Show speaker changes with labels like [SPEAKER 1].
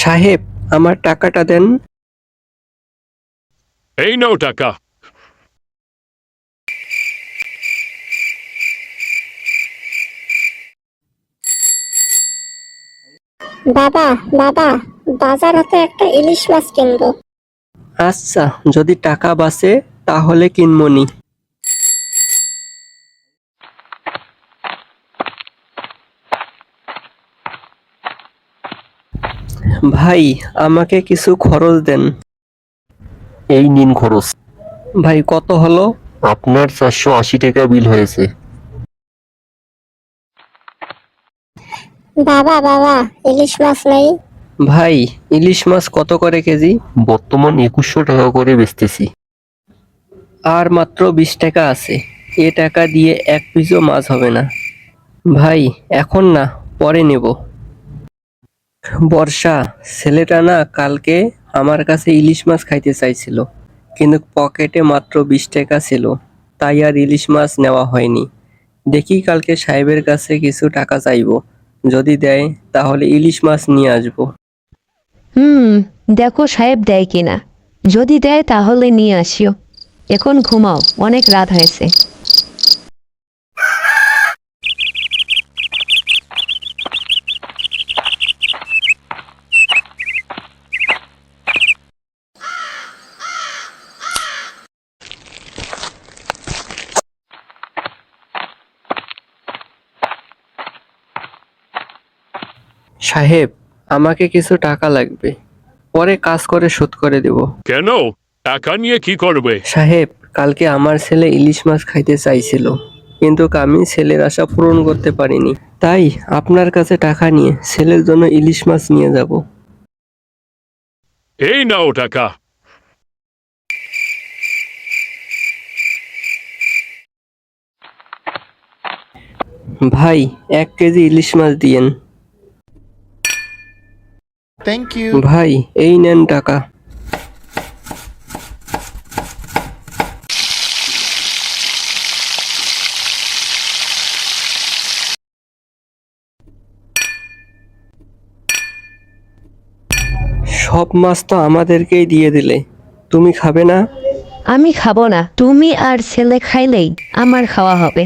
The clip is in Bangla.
[SPEAKER 1] সাহেব, আমার টাকাটা দেন।
[SPEAKER 2] এই নাও টাকা।
[SPEAKER 3] বাবা, বাবা, বাজার হতে একটা ইলিশ মাছ কিনবো।
[SPEAKER 1] আচ্ছা, যদি টাকা বাঁচে তাহলে কিনবনি। ভাই, আমাকে কিছু খরচ দেন।
[SPEAKER 4] এই নিন খরচ।
[SPEAKER 1] ভাই, কত হলো?
[SPEAKER 4] আপনার 480 টাকা বিল হয়েছে।
[SPEAKER 3] বাবা, বাবা, ইলিশ মাছ নেই?
[SPEAKER 1] ভাই, ইলিশ মাছ কত করে কেজি?
[SPEAKER 4] বর্তমান 2100 টাকা করে বেচতেছি।
[SPEAKER 1] আর মাত্র 20 টাকা আছে। এ টাকা দিয়ে এক পিসও মাছ হবে না। ভাই, এখন না, পরে নেব। বর্ষা, ছেলেটা না কালকে আমার কাছে ইলিশ মাছ খাইতে চাইছিল, কিন্তু পকেটে মাত্র 20 টাকা ছিল, তাই আর ইলিশ মাছ নেওয়া হয়নি। দেখি কালকে সাহেবের কাছে কিছু টাকা চাইবো, যদি দেয় তাহলে ইলিশ মাছ নিয়ে আসবো।
[SPEAKER 5] দেখো সাহেব দেয় কিনা। যদি দেয় তাহলে নিয়ে আসিও। এখন ঘুমাও, অনেক রাত হয়েছে।
[SPEAKER 1] সাহেব, আমাকে কিছু টাকা লাগবে, পরে কাজ করে শোধ করে দেব।
[SPEAKER 2] কেন? টাকা নিয়ে কি করবে?
[SPEAKER 1] সাহেব, কালকে আমার ছেলে ইলিশ মাছ খাইতে চাইছিল, কিন্তু আমি ছেলের আশা পূরণ করতে পারিনি, তাই আপনার কাছে টাকা নিয়ে ছেলের জন্য ইলিশ মাছ নিয়ে যাব।
[SPEAKER 2] এই নাও টাকা।
[SPEAKER 1] ভাই, 1 কেজি ইলিশ মাছ দিয়েন।
[SPEAKER 6] Thank you.
[SPEAKER 1] ভাই, এই নেন টাকা। সব মাছ তো আমাদেরকেই দিয়ে দিলে, তুমি খাবে না?
[SPEAKER 5] আমি খাবো না, তুমি আর ছেলে খাইলেই আমার খাওয়া হবে।